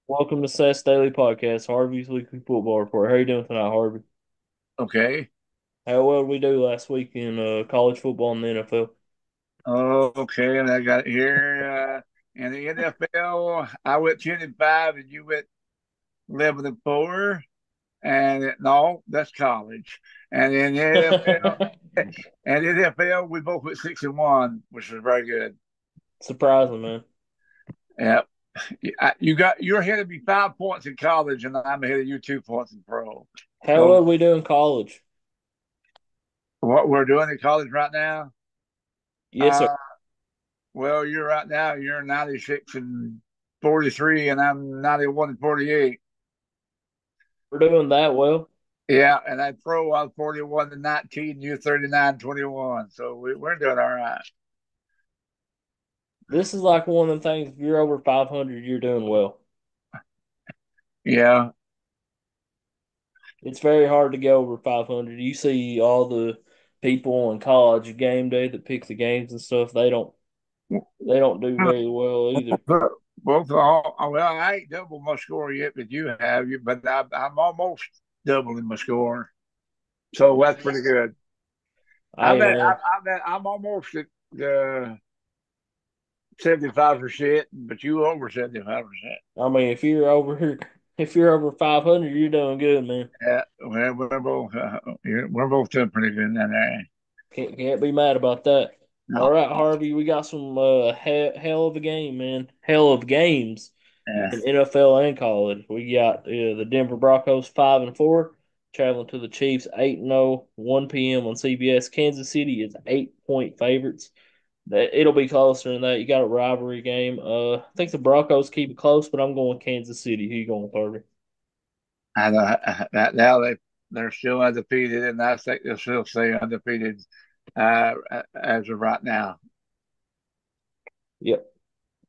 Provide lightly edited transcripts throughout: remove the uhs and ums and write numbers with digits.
Welcome to Seth's Daily Podcast, Harvey's Weekly Football Report. How you doing tonight, Harvey? Okay. How well did we do last week in college football and the NFL? Okay. And I got it here. In the NFL, I went 10-5 and you went 11-4. No, that's college. And in the NFL, and in the NFL, we both went 6-1, which was very good. Surprising, man. Yeah. You're ahead of me 5 points in college, and I'm ahead of you 2 points in pro. How well So did we do in college? what we're doing in college right now, Yes, sir. uh, well, you're right now, you're 96 and 43, and I'm 91 and 48. We're doing that well. Yeah, and I pro, I was 41 to 19, you 39-21. So we're doing all right. This is like one of the things, if you're over 500, you're doing well. Yeah. It's very hard to go over 500. You see all the people on college game day that pick the games and stuff, they don't do very well either. Both all, well, I ain't double my score yet, but you have you, but I'm almost doubling my score. So that's pretty good. Hey, man. I'm almost at 75%, but you over 75%. I mean, if you're over 500, you're doing good, man. Yeah, well, we're both doing pretty good in that area. Can't be mad about that. All No, right, Harvey, we got some hell of a game, man. Hell of games yeah. in NFL and college. We got the Denver Broncos 5-4 traveling to the Chiefs 8-0, 1 p.m. on CBS. Kansas City is 8-point favorites. It'll be closer than that. You got a rivalry game. I think the Broncos keep it close, but I'm going Kansas City. Who you going with, Harvey? And that now they're still undefeated, and I think they'll still stay undefeated uh, as of right now. Yep.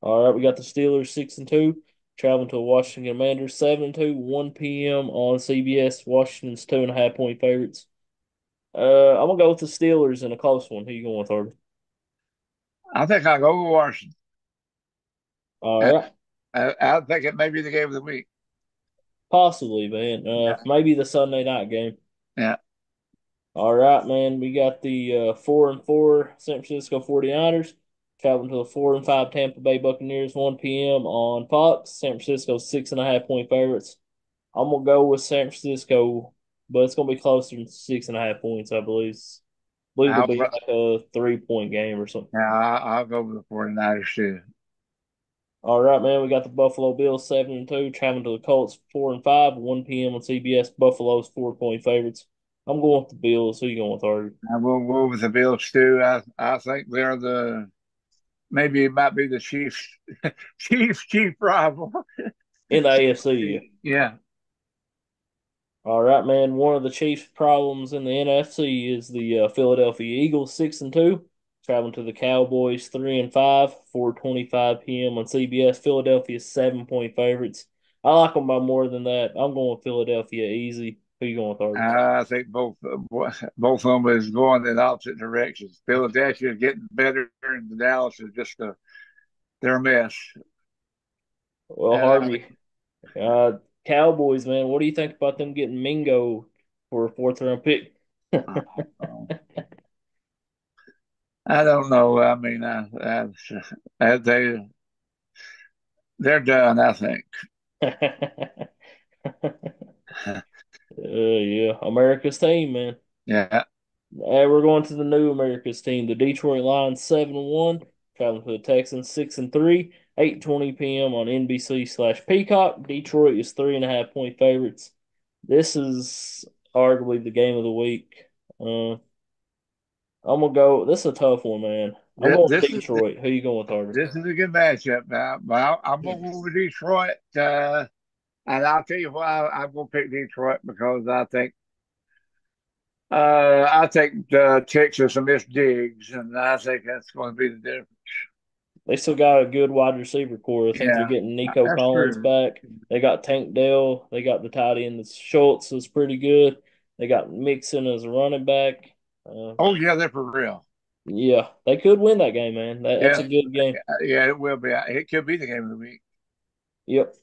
All right, we got the Steelers 6-2, traveling to Washington Commanders 7-2, 1 p.m. on CBS. Washington's 2.5 point favorites. I'm gonna go with the Steelers in a close one. Who you going with, Harvey? I think I'll go with Washington. All I, right, I think it may be the game of the week. possibly, man. Yeah, Maybe the Sunday night game. yeah. All right, man. We got the 4-4 San Francisco 49ers traveling to the 4-5 Tampa Bay Buccaneers 1 p.m. on Fox. San Francisco 6.5 point favorites. I'm gonna go with San Francisco, but it's gonna be closer than 6.5 points, I believe. Believe it'll I'll, be like a 3 point game or something. yeah, I'll go with the 49ers too. All right, man. We got the Buffalo Bills 7-2, traveling to the Colts 4-5, 1 p.m. on CBS. Buffalo's 4 point favorites. I'm going with the Bills. Who you going with, Harvey? I will go with the Bills too. I think they're maybe it might be the Chiefs chief rival. In the AFC. Yeah. All right, man. One of the Chiefs' problems in the NFC is the Philadelphia Eagles 6-2, traveling to the Cowboys 3-5, 4:25 p.m. on CBS. Philadelphia 7 point favorites. I like them by more than that. I'm going with Philadelphia easy. Who you going with, Harvey? I think both of them is going in opposite directions. Philadelphia is getting better, and Dallas is just they're a mess. Well, And Harvey, uh, Cowboys, man. What do you think about them getting Mingo for a fourth round pick? I don't know. I mean, they're done. I think. Yeah, America's team, man. Yeah. We're going to the new America's team, the Detroit Lions 7-1, traveling to the Texans 6-3, 8:20 p.m. on NBC/Peacock. Detroit is 3.5 point favorites. This is arguably the game of the week. Uh, I'm gonna go. This is a tough one, man. I'm This, going with this is Detroit. Who you going with, Harvey? this is a good matchup now. But I'm gonna go with Detroit, and I'll tell you why I'm gonna pick Detroit because I think Texas will miss Diggs, and I think that's going to be the difference. They still got a good wide receiver core. I think they're Yeah, getting Nico that's Collins true. back. They got Tank Dell. They got the tight end. Schultz is pretty good. They got Mixon as a running back. Uh, Oh yeah, they're for real. yeah, they could win that game, man. That's a Yeah, good game. yeah, it will be. It could be the game of the week. Yep.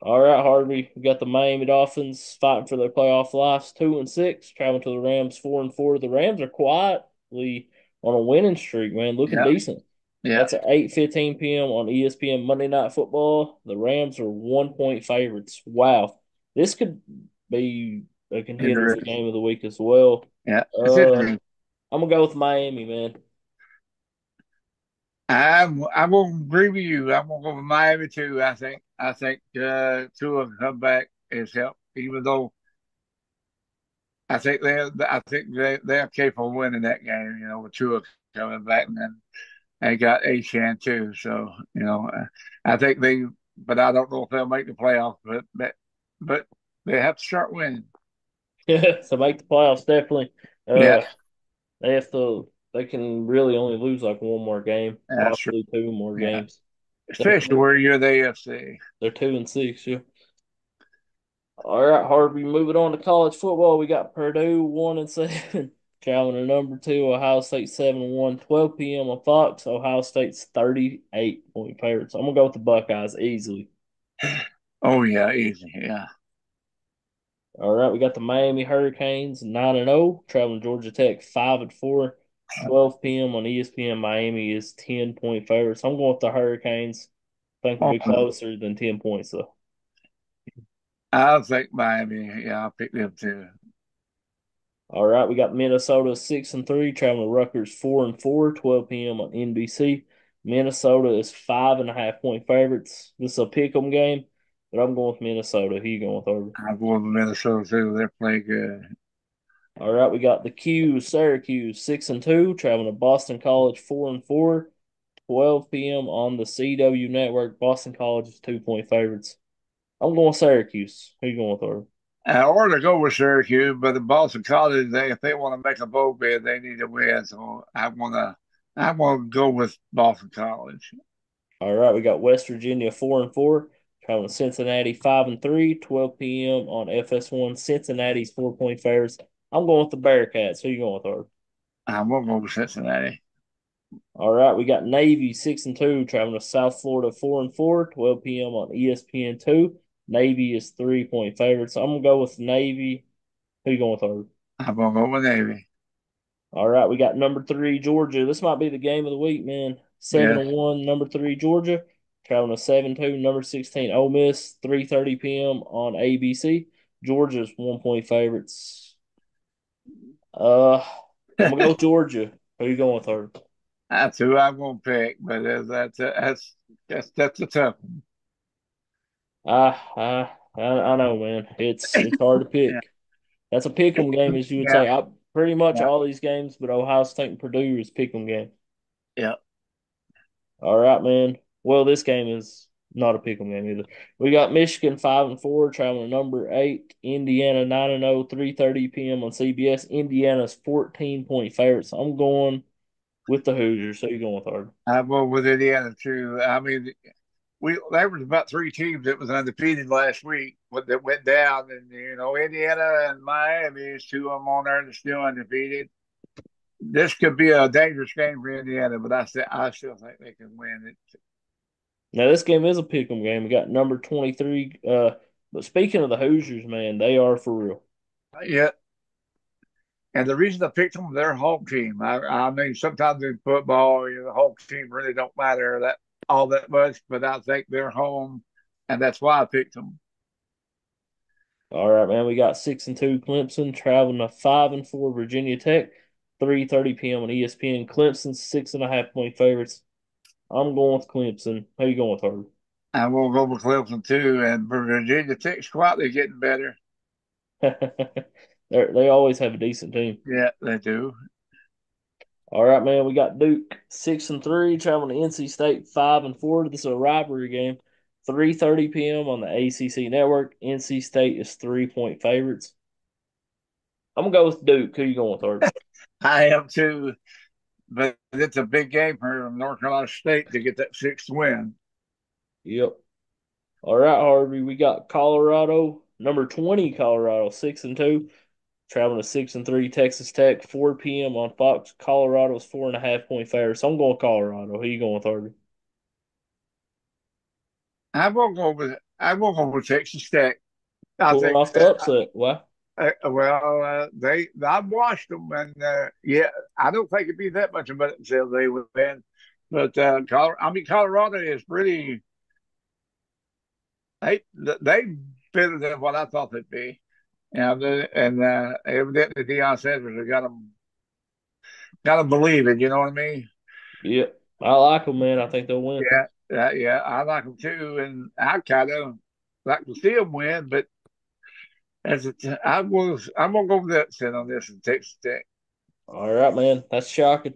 All right, Harvey. We got the Miami Dolphins fighting for their playoff lives, 2-6, traveling to the Rams, 4-4. The Rams are quietly on a winning streak, man, looking Yeah, decent. yeah, That's at 8:15 p.m. on ESPN Monday Night Football. The Rams are 1-point favorites. Wow, this could be a contender for interesting. game of the week as well. Yeah, it's Uh, interesting. I'm gonna go with Miami, man. I'm gonna agree with you. I'm gonna go with Miami too. I think Tua can come back is help, even though they're capable of winning that game. You know, with Tua coming back, and then they got A-Chan too. So I think they, but I don't know if they'll make the playoffs. But they have to start winning. So make the playoffs definitely. Yeah, Uh, they have to. They can really only lose like one more game, that's true. possibly two more Yeah, games. They're especially where you're the AFC. they're 2-6. Yeah. All right, Harvey. Moving on to college football, we got Purdue 1-7, traveling to number two Ohio State 7-1, 12 p.m. on Fox. Ohio State's 38-point favorites. I'm gonna go with the Buckeyes easily. Oh yeah, easy. Yeah, All right, we got the Miami Hurricanes 9-0, traveling to Georgia Tech 5-4, 12 p.m. on ESPN. Miami is 10-point favorites. I'm going with the Hurricanes. I think it'll be oh, closer than 10 points though. I'll take Miami. Yeah, I'll pick them too. All right, we got Minnesota 6-3, traveling to Rutgers 4-4, 12 p.m. on NBC. Minnesota is 5.5-point favorites. This is a pick 'em game, but I'm going with Minnesota. Who you going with, Harvey? I'm going with Minnesota too. They're playing good. All right, we got the Q Syracuse 6-2, traveling to Boston College 4-4, 12 p.m. on the CW network. Boston College is 2-point favorites. I'm going Syracuse. Who you going with, Harvey? Or to go with Syracuse, but the Boston College, if they want to make a bowl bid, they need to win. So I want to go with Boston College. All right, we got West Virginia 4-4, traveling to Cincinnati 5-3, 12 p.m. on FS1. Cincinnati's 4-point favorites. I'm going with the Bearcats. Who you going with, Art? I'm gonna go with Cincinnati. All right, we got Navy 6-2, traveling to South Florida 4-4, 12 p.m. on ESPN2. Navy is 3-point favorites. I'm gonna go with Navy. Who you going with, Art? I'm gonna go with Navy. All right, we got number three Georgia. This might be the game of the week, man. Seven Yeah, and one, number three Georgia, traveling to 7-2, number 16 Ole Miss, 3:30 p.m. on ABC. Georgia's 1-point favorites. Uh, I'm gonna go with Georgia. Who you going with her? that's who I'm gonna pick. But that's a tough one. I know, man. It's hard to Yeah, pick. That's a pick 'em game, as you would yeah, say. I pretty much yeah, all these games, but Ohio State and Purdue is pick 'em game. yeah. All right, man. Well, this game is not a pick'em game either. We got Michigan 5-4, traveling to number eight. Indiana 9-0, 3:30 p.m. on CBS. Indiana's 14-point favorites. I'm going with the Hoosiers. So you going with Harvey? I'm going with Indiana too. I mean, there was about three teams that was undefeated last week, but that went down, and Indiana and Miami is two of them on there that's still undefeated. This could be a dangerous game for Indiana, but I still think they can win it. Now this game is a pick'em game. We got number 23. But speaking of the Hoosiers, man, they are for real. Yeah, and the reason I picked them, their home team. I mean, sometimes in football, the home team really don't matter that all that much, but I think they're home, and that's why I picked them. All right, man. We got 6-2 Clemson traveling to 5-4 Virginia Tech. 3:30 p.m. on ESPN. Clemson's 6.5-point favorites. I'm going with Clemson. How you going with Harvey? I'm gonna go with Clemson too, and Virginia Tech's quietly getting better. They always have a decent team. Yeah, they do. All right, man. We got Duke 6-3 traveling to NC State 5-4. This is a rivalry game. 3:30 p.m. on the ACC network. NC State is 3-point favorites. I'm gonna go with Duke. Who you going with, Harvey? I am too, but it's a big game for North Carolina State to get that sixth win. Yep. All right, Harvey. We got Colorado, number 20 Colorado 6-2. Traveling to 6-3 Texas Tech, 4 p.m. on Fox. Colorado's 4.5-point favorites. So I'm going Colorado. Who you going with, Harvey? I'm gonna go with I won't go with Texas Tech. I Pulling think off the upset. Wow. I've watched them, and yeah, I don't think it'd be that much of it until they would win. But Colorado is pretty. They better than what I thought they'd be. And evidently Deion Sanders has got them believing. You know what I mean? Yep. I like them, man. I think they'll win. Yeah. I like them too, and I kind of like to see them win. But I'm gonna go with that set on this in Texas Tech. All right, man. That's shocking.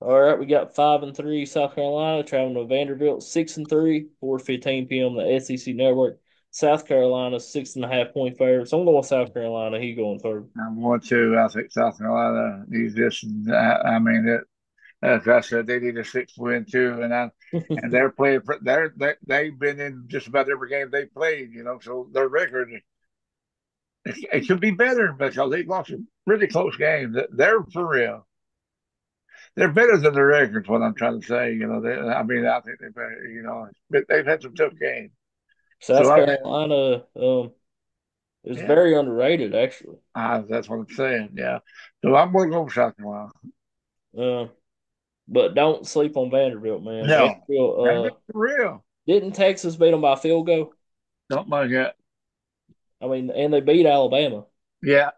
All right, we got 5-3 South Carolina traveling to Vanderbilt, 6-3, 4:15 p.m. the SEC Network. South Carolina 6.5 point favorites. I'm going South Carolina. He going third. I'm going to. I think South Carolina needs this. And I mean, as I said, they need a sixth win too, and they're playing. They've been in just about every game they played. So their record it could be better because they've lost a really close game. They're for real. They're better than the records. What I'm trying to say, I mean, I think they're better. But they've had some tough games. So South Carolina is yeah, very underrated, actually. that's what I'm saying. Yeah. So I'm going to go with South Carolina. Uh, but don't sleep on Vanderbilt, man. No, Vanderbilt. that's for real. Didn't Texas beat them by field goal? Something like that. I mean, and they beat Alabama. Yeah.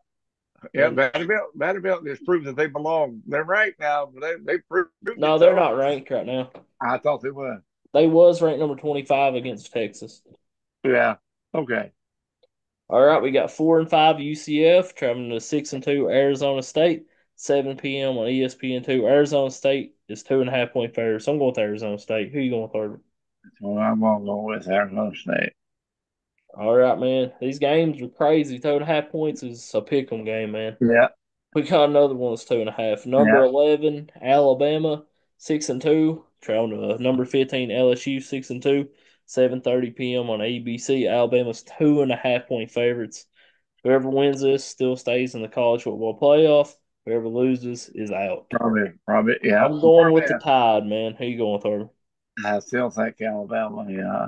Yeah, And Vanderbilt just proves that they belong. They're ranked now, but they proved no, it they're though. not ranked right now. I thought they were. They was ranked number 25 against Texas. Yeah. Okay. All right, we got 4-5 UCF traveling to 6-2 Arizona State, 7 p.m. on ESPN2. Arizona State is 2.5 point favorites. So I'm going with Arizona State. Who you going with, third? Well, I'm gonna go with Arizona State. All right, man. These games are crazy. 2.5 points is a pick 'em game, man. Yeah. We got another one that's 2.5. Number Yeah. 11, Alabama, 6-2. Traveling to number 15, LSU, 6-2. 7:30 p.m. on ABC. Alabama's 2.5 point favorites. Whoever wins this still stays in the college football playoff. Whoever loses is out. Probably. Yeah. I'm going with the Tide, man. Who you going with, Harvey? I still think Alabama. Yeah.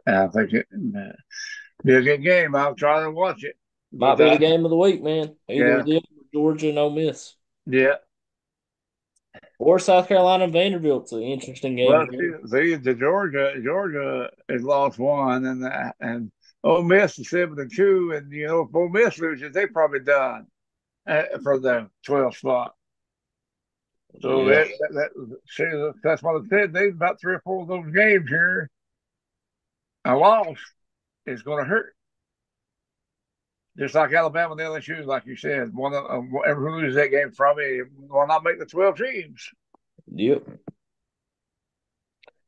I think it be a good game. I'll try to watch it. Might But be the game of the week, man. Either yeah. them or Georgia and Ole Miss. Yeah. Or South Carolina and Vanderbilt's an interesting game Well, too. the Georgia has lost one, and Ole Miss is 7-2, and if Ole Miss loses, they probably done for the 12th spot. So Yeah. that's what I said. They about three or four of those games here. A loss is going to hurt. Just like Alabama and LSU, like you said, one of whoever loses that game from me will not make the 12 teams. Yep.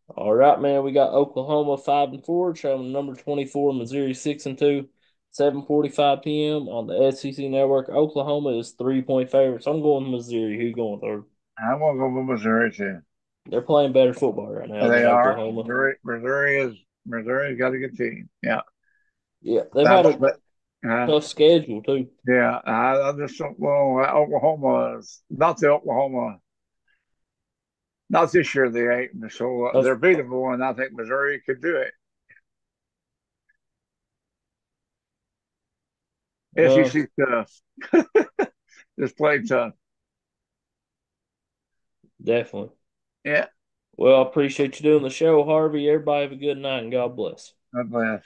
All right, man. We got Oklahoma 5-4, traveling number 24, Missouri 6-2, 7:45 p.m. on the SEC network. Oklahoma is 3 point favorites. I'm going Missouri. Who you going third? I'm going to go with Missouri too. They're playing better football right now They than are. Oklahoma. Missouri's got a good team. Yeah. Yeah, they've But, had a but uh, tough schedule too. yeah, I just don't know. Oklahoma is not the Oklahoma. Not this year they ain't. So Of they're beatable, and I think Missouri could do it. uh, SEC tough. Just play tough. definitely. Yeah. Well, I appreciate you doing the show, Harvey. Everybody have a good night and God bless. God bless.